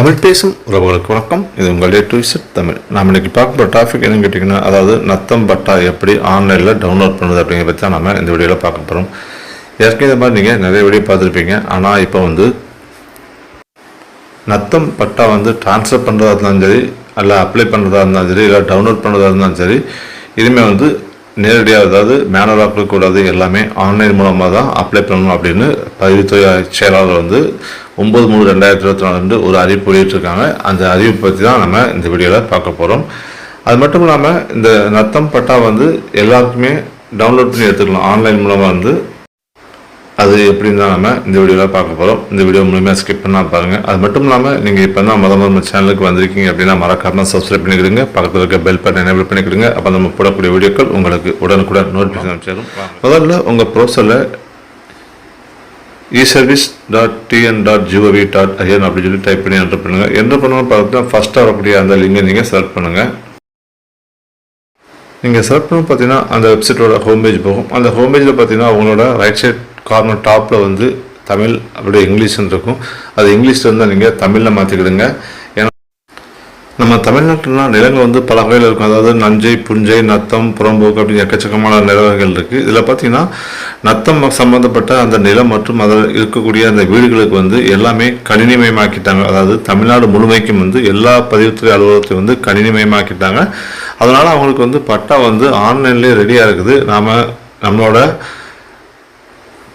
தமிழ் பேசும் உறவுகளுக்கு வணக்கம். இது உங்கள் டே டு விசிட் தமிழ். நாம் இன்றைக்கி பார்க்க போகிற டாபிக் என்னன்னு கேட்டிங்கன்னா, அதாவது நத்தம் பட்டா எப்படி ஆன்லைனில் டவுன்லோட் பண்ணுறது அப்படிங்கிற பற்றி தான் நம்ம இந்த வீடியோவில் பார்க்க போகிறோம். ஏற்கனவே இந்த மாதிரி நீங்கள் நிறைய வீடியோ பார்த்துருப்பீங்க. ஆனால் இப்போ நத்தம் பட்டா ட்ரான்ஸ்ஃபர் பண்ணுறதா இருந்தாலும் சரி, இல்லை அப்ளை பண்ணுறதா இருந்தாலும் சரி, இல்லை டவுன்லோட் பண்ணுறதா இருந்தாலும் சரி, இதுவுமே நேரடியாக, அதாவது மேனுவலாக கொடுக்கக்கூடாது, எல்லாமே ஆன்லைன் மூலமாக தான் அப்ளை பண்ணணும் அப்படின்னு பதிவுத்துறை செயலாளர் 9/3/2024 ஒரு அறிவிப்பு வெளியிட்டிருக்காங்க. அந்த அறிவிப்பு பற்றி தான் நம்ம இந்த வீடியோவில் பார்க்க போகிறோம். அது மட்டும் இல்லாமல் இந்த நத்தம் பட்டா எல்லாருக்குமே டவுன்லோட் பண்ணி எடுத்துக்கலாம் ஆன்லைன் மூலமாக. அது எப்படின்னு தான் நம்ம இந்த வீடியோவில் பார்க்க போகிறோம். இந்த வீடியோ முழுமையாக ஸ்கிப் பண்ணால் பாருங்கள். அது மட்டும் இல்லாமல் நீங்கள் இப்போ தான் நம்ம சேனலுக்கு வந்திருக்கீங்க அப்படின்னா மறக்காமல் சப்ஸ்கிரைப் பண்ணிக்கிடுங்க. பக்கத்தில் இருக்க பெல் பட்டன் எனேபிள் பண்ணிக்கிடுங்க. அப்போ நம்ம போடக்கூடிய வீடியோக்கள் உங்களுக்கு உடனுக்குடன் நோட்டிஃபிகேஷன் சேரும். முதல்ல உங்கள் ப்ரௌசரில் eservice.tn.gov.in அப்படின்னு சொல்லி டைப் பண்ணி என்டர் பண்ணுங்கள். என்டர் பண்ணணும் பார்த்தீங்கன்னா ஃபஸ்ட்டாக வரக்கூடிய அந்த லிங்கை நீங்கள் செலக்ட் பண்ணுங்கள். நீங்கள் செலக்ட் பண்ணி பார்த்தீங்கன்னா அந்த வெப்சைட்டோட ஹோம் பேஜ் போகும். அந்த ஹோம் பேஜில் பார்த்தீங்கன்னா உங்களோட ரைட் சைட் கார்னர் டாப்பில் தமிழ் அப்படியே இங்கிலீஷ்னு இருக்கும். அது இங்கிலீஷில் இருந்தால் நீங்கள் தமிழில் மாற்றிக்கிடுங்க. ஏன்னா நம்ம தமிழ்நாட்டிலாம் நிலங்கள் பல வகையில் இருக்கும். அதாவது நஞ்சை, புஞ்சை, நத்தம், புறம்போக்கு அப்படின்னு எக்கச்சக்கமான நிலவகைகள் இருக்குது. இதில் பார்த்தீங்கன்னா நத்தம் சம்மந்தப்பட்ட அந்த நிலம் மற்றும் அதில் இருக்கக்கூடிய அந்த வீடுகளுக்கு எல்லாமே கணினிமயமாக்கிட்டாங்க. அதாவது தமிழ்நாடு முழுமைக்கும் எல்லா பதிவுத்துறை அலுவலகத்தையும் கணினிமயமாக்கிட்டாங்க. அதனால் அவங்களுக்கு பட்டா ஆன்லைன்லேயே ரெடியாக இருக்குது. நம்மளோட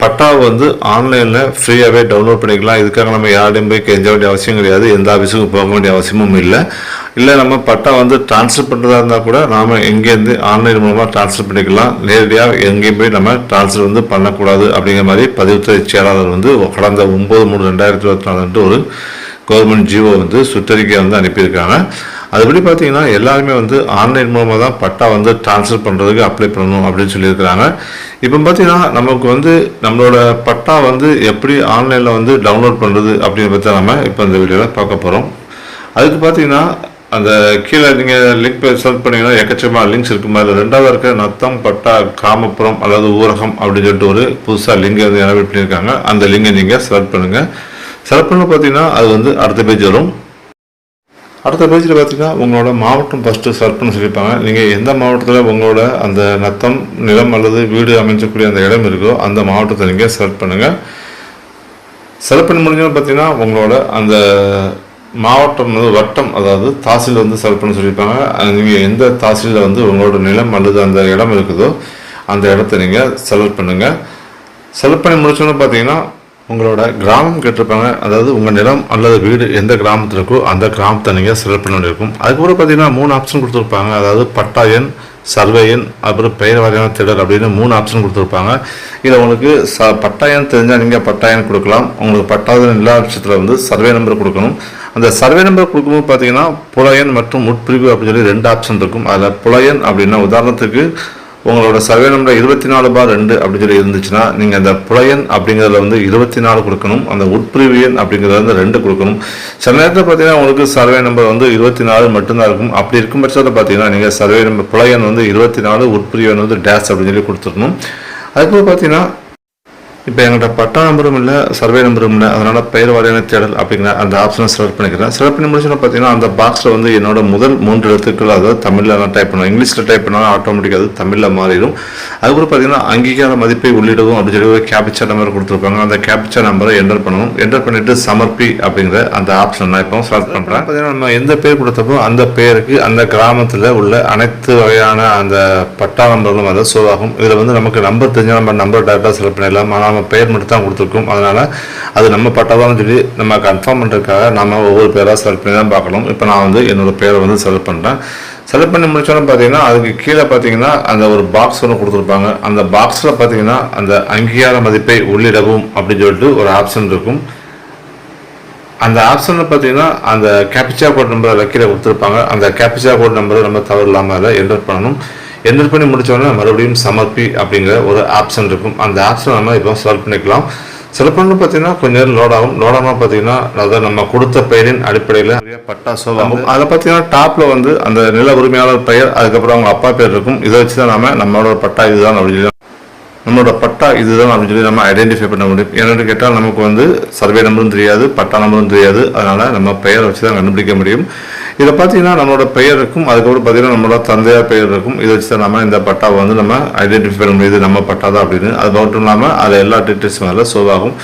பட்டாவை ஆன்லைனில் ஃப்ரீயாகவே டவுன்லோட் பண்ணிக்கலாம். இதுக்காக நம்ம யாரையும் போய் கெஞ்ச வேண்டிய அவசியம் கிடையாது. எந்த ஆஃபீஸுக்கும் போக வேண்டிய அவசியமும் இல்லை நம்ம பட்டா ட்ரான்ஸ்ஃபர் பண்ணுறதா இருந்தால் கூட நாம் எங்கேருந்து ஆன்லைன் மூலமாக ட்ரான்ஸ்ஃபர் பண்ணிக்கலாம். நேரடியாக எங்கேயும் போய் நம்ம ட்ரான்ஸ்ஃபர் பண்ணக்கூடாது அப்படிங்கிற மாதிரி பதிவுத்துறை செயலாளர் கடந்த 9/3/2024 ஒரு கவர்மெண்ட் ஜிஓ சுற்றறிக்கை அனுப்பியிருக்காங்க. அதுபடி பார்த்தீங்கன்னா எல்லாருமே ஆன்லைன் மூலமாக தான் பட்டா ட்ரான்ஸ்ஃபர் பண்ணுறதுக்கு அப்ளை பண்ணணும் அப்படின்னு சொல்லியிருக்கிறாங்க. இப்போ பார்த்தீங்கன்னா நமக்கு நம்மளோட பட்டா எப்படி ஆன்லைனில் டவுன்லோட் பண்ணுறது அப்படிங்கிற பற்றி நம்ம இப்போ இந்த வீடியோவில் பார்க்க போகிறோம். அதுக்கு பார்த்தீங்கன்னா அந்த கீழே நீங்கள் லிங்க் செலக்ட் பண்ணிங்கன்னா எக்கச்சக்கமாக லிங்க்ஸ் இருக்கும். அதில் ரெண்டாவது இருக்க நத்தம் பட்டா கிராமப்புறம் அதாவது ஊரகம் அப்படின்னு சொல்லிட்டு ஒரு புதுசாக லிங்கை எனேபிள் பண்ணியிருக்காங்க. அந்த லிங்கை நீங்கள் செலக்ட் பண்ணுங்கள். செலக்ட் பண்ண பார்த்தீங்கன்னா அது அடுத்த பேஜ் வரும். அடுத்த பேஜில் பார்த்தீங்கன்னா உங்களோட மாவட்டம் ஃபஸ்ட்டு செலக்ட் பண்ண சொல்லியிருப்பாங்க. நீங்கள் எந்த மாவட்டத்தில் உங்களோட அந்த நத்தம் நிலம் அல்லது வீடு அமைச்சக்கூடிய அந்த இடம் இருக்கோ அந்த மாவட்டத்தை நீங்கள் செலக்ட் பண்ணுங்கள். செலக்ட் பண்ணி முடிஞ்சோன்னு பார்த்தீங்கன்னா உங்களோட அந்த மாவட்டம் வட்டம், அதாவது தாசில் செலக்ட் பண்ண சொல்லியிருப்பாங்க. நீங்கள் எந்த தாசிலில் உங்களோட நிலம் அல்லது அந்த இடம் இருக்குதோ அந்த இடத்த நீங்கள் செலக்ட் பண்ணுங்கள். செலக்ட் பண்ணி முடிச்சோன்னு பார்த்தீங்கன்னா உங்களோட கிராமம் கேட்டிருப்பாங்க. அதாவது உங்கள் நிலம் அல்லது வீடு எந்த கிராமத்தில் இருக்கோ அந்த கிராமத்தை நீங்கள் செலக்ட் பண்ண வேண்டியிருக்கும். அதுக்கப்புறம் பார்த்தீங்கன்னா 3 ஆப்ஷன் கொடுத்துருப்பாங்க. அதாவது பட்டா எண், சர்வே எண், அப்புறம் பெயர் வாரியான தேடல் அப்படின்னு 3 ஆப்ஷன் கொடுத்துருப்பாங்க. இதில் உங்களுக்கு பட்டா எண் தெரிஞ்சால் நீங்கள் பட்டா எண் கொடுக்கலாம். உங்களுக்கு பட்டாவின் எல்லா விஷயத்தில் சர்வே நம்பர் கொடுக்கணும். அந்த சர்வே நம்பர் கொடுக்கும்போது பார்த்தீங்கன்னா புலையன் மற்றும் உட்பிரிவு அப்படின்னு சொல்லி 2 ஆப்ஷன் இருக்கும். அதில் புலையன் அப்படின்னா உதாரணத்துக்கு உங்களோட சர்வே நம்பர் 24/2 அப்படின்னு சொல்லி இருந்துச்சுன்னா நீங்கள் அந்த புலையன் அப்படிங்கிறதுல 24 கொடுக்கணும். அந்த உட்பிரிவு எண் அப்படிங்கிறத 2 கொடுக்கணும். சில நேரத்தில் பார்த்தீங்கன்னா உங்களுக்கு சர்வே நம்பர் 24 மட்டும்தான் இருக்கும். அப்படி இருக்கும் பட்சத்தில் பார்த்தீங்கன்னா நீங்கள் சர்வே நம்பர் புலையன் 24, உட்பிரிவு எண் டேஷ் அப்படின்னு சொல்லி கொடுத்துடணும். அதுக்கப்புறம் பார்த்தீங்கன்னா இப்போ எங்கள்கிட்ட பட்டா நம்பரும் இல்லை, சர்வே நம்பரும் இல்லை, அதனால் பெயர் வாரியான தேடல் அப்படிங்கிற அந்த ஆப்ஷனை செலக்ட் பண்ணிக்கிறேன். செலக்ட் பண்ணி முடிச்சுன்னா பார்த்தீங்கன்னா அந்த பாக்ஸில் என்னோட முதல் 3 எழுத்துக்கள், அதாவது தமிழில் நான் டைப் பண்ணுவேன். இங்கிலீஷில் டைப் பண்ணாலும் ஆட்டோமேட்டிக்காக அது தமிழில் மாறிடும். அதுக்கப்புறம் பார்த்தீங்கன்னா அங்கீகார மதிப்பை உள்ளிடவும் அப்படின்னு சொல்லி ஒரு கேப்சா நம்பர் கொடுத்துருப்பாங்க. அந்த கேப்சா நம்பரை என்டர் பண்ணணும். என்டர் பண்ணிவிட்டு சமர்ப்பி அப்படிங்கிற அந்த ஆப்ஷன் நான் இப்போ செலக்ட் பண்ணுறேன். பார்த்தீங்கன்னா நம்ம எந்த பேர் கொடுத்தப்போ அந்த பேருக்கு அந்த கிராமத்தில் உள்ள அனைத்து வகையான அந்த பட்டா நம்பர்களும் ஷோ ஆகும். இதில் நமக்கு நம்பர் தெரிஞ்ச நம்பர் டேரெக்டாக செலக்ட் பண்ணிடலாம். ஆனால் பெயர் மட்டும் தான் கொடுத்துருக்கோம். அதனால் அது நம்ம பட்டாதான்னு சொல்லி நம்ம கன்ஃபார்ம் பண்ணுறதுக்காக நம்ம ஒவ்வொரு பேராக செலக்ட் பண்ணி தான் பார்க்கணும். இப்போ நான் என்னோடய பேரை செலக்ட் பண்ணுறேன். செலக்ட் பண்ணி முடிச்சோன்னு பார்த்தீங்கன்னா அதுக்கு கீழே பார்த்தீங்கன்னா அந்த ஒரு பாக்ஸ் கொடுத்துருப்பாங்க. அந்த பாக்ஸில் பார்த்தீங்கன்னா அந்த அங்கீகார மதிப்பை உள்ளிடவும் அப்படின்னு சொல்லிட்டு ஒரு ஆப்ஷன் இருக்கும். அந்த ஆப்ஷனில் பார்த்தீங்கன்னா அந்த கேப்சா கோட் நம்பரை கீழே கொடுத்துருப்பாங்க. அந்த கேப்சா கோட் நம்பரை நம்ம தவறு இல்லாமல் அதை என்டர் பண்ணணும். என்டர் பண்ணி முடித்தோடனே மறுபடியும் சமர்ப்பி அப்படிங்கிற ஒரு ஆப்ஷன் இருக்கும். அந்த ஆப்ஷன் நம்ம இப்போ செலக்ட் பண்ணிக்கலாம். செலக்ட் பண்ணி பார்த்தீங்கன்னா கொஞ்சம் நேரம் லோட் ஆகும். லோட் ஆனால் பார்த்தீங்கன்னா அதாவது நம்ம கொடுத்த பெயரின் அடிப்படையில் பட்டா ஷோ ஆகும். அதில் பார்த்தீங்கன்னா டாப்பில் அந்த நில உரிமையாளர் பெயர், அதுக்கப்புறம் அவங்க அப்பா பேர் இருக்கும். இதை வச்சு தான் நம்மளோட பட்டா இதுதான் அப்படின்னு நம்மளோட பட்டா இதுதான் அப்படின்னு சொல்லி நம்ம ஐடென்டிஃபை பண்ண முடியும். என்னென்னு கேட்டால் நமக்கு வந்து சர்வே நம்பரும் தெரியாது, பட்டா நம்பரும் தெரியாது. அதனால் நம்ம பெயரை வச்சு தான் கண்டுபிடிக்க முடியும். இதை பார்த்தீங்கன்னா நம்மளோட பெயர் இருக்கும், அதுக்கப்புறம் பார்த்தீங்கன்னா நம்மளோட தந்தையார் பெயர் இருக்கும். இதை வச்சு தான் நம்ம இந்த பட்டாவை வந்து நம்ம ஐடென்டிஃபை பண்ண முடியுது நம்ம பட்டா தான் அப்படின்னு. அது மட்டும் இல்லாமல் அதில் எல்லா டீட்டெயில்ஸும் அதில் ஷோ ஆகும்.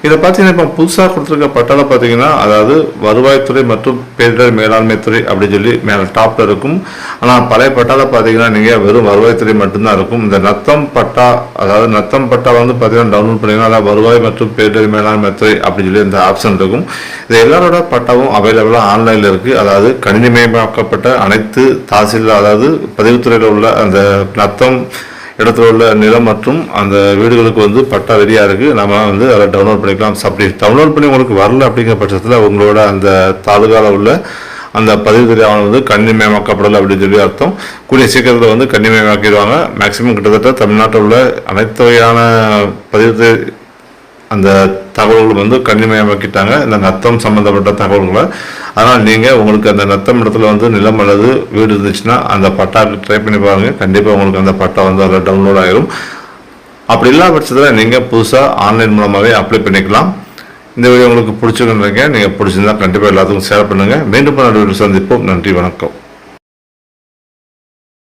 இதை பார்த்தீங்கன்னா இப்போ புதுசாக கொடுத்துருக்க பட்டாவில் பார்த்தீங்கன்னா அதாவது வருவாய்த்துறை மற்றும் பேரிடர் மேலாண்மை துறை அப்படின்னு சொல்லி மேலே டாப்பில் இருக்கும். ஆனால் பழைய பட்டாவில் பார்த்தீங்கன்னா நீங்கள் வெறும் வருவாய்த்துறை மட்டும்தான் இருக்கும். இந்த நத்தம் பட்டா, அதாவது நத்தம் பட்டா வந்து பார்த்தீங்கன்னா டவுன்லோட் பண்ணிங்கன்னா அதாவது வருவாய் மற்றும் பேரிடர் மேலாண்மை துறை அப்படின்னு சொல்லி இந்த ஆப்ஷன் இருக்கும். இது எல்லாரோட பட்டாவும் அவைலபிளாக ஆன்லைனில் இருக்குது. அதாவது கணினிமயமாக்கப்பட்ட அனைத்து தாசில், அதாவது பதிவுத்துறையில் உள்ள அந்த நத்தம் இடத்துல உள்ள நிலம் மற்றும் அந்த வீடுகளுக்கு வந்து பட்டா ரெடியாக இருக்குது. நம்ம வந்து அதை டவுன்லோட் பண்ணிக்கலாம். அப்படி டவுன்லோட் பண்ணி உங்களுக்கு வரல அப்படிங்கிற பட்சத்தில் உங்களோட அந்த தாலுகாவில் உள்ள அந்த பதிவுத்துறை ஆவணம் வந்து கணினிமயமாக்கப்படலை அப்படின்னு சொல்லி அர்த்தம். கூடிய சீக்கிரத்தில் வந்து கணினிமயமாக்கிடுவாங்க. மேக்சிமம் கிட்டத்தட்ட தமிழ்நாட்டில் உள்ள அனைத்து வகையான பதிவுத்துறை அந்த தகவல்கள் வந்து கணினிமயமாக்கிட்டாங்க, இந்த நத்தம் சம்மந்தப்பட்ட தகவல்களை. அதனால் நீங்கள் உங்களுக்கு அந்த நத்தம் இடத்துல வந்து நிலம் அல்லது வீடு இருந்துச்சுன்னா அந்த பட்டா ட்ரை பண்ணி பாருங்கள். கண்டிப்பாக உங்களுக்கு அந்த பட்டா வந்து அதில் டவுன்லோட் ஆகிரும். அப்படி இல்லாத பட்சத்தில் நீங்கள் புதுசாக ஆன்லைன் மூலமாகவே அப்ளை பண்ணிக்கலாம். இந்த வீடியோ உங்களுக்கு பிடிச்சிருக்கேன். நீங்கள் பிடிச்சிருந்தா கண்டிப்பாக எல்லாத்துக்கும் ஷேர் பண்ணுங்கள். மீண்டும் வீடியோ சந்திப்போம். நன்றி, வணக்கம்.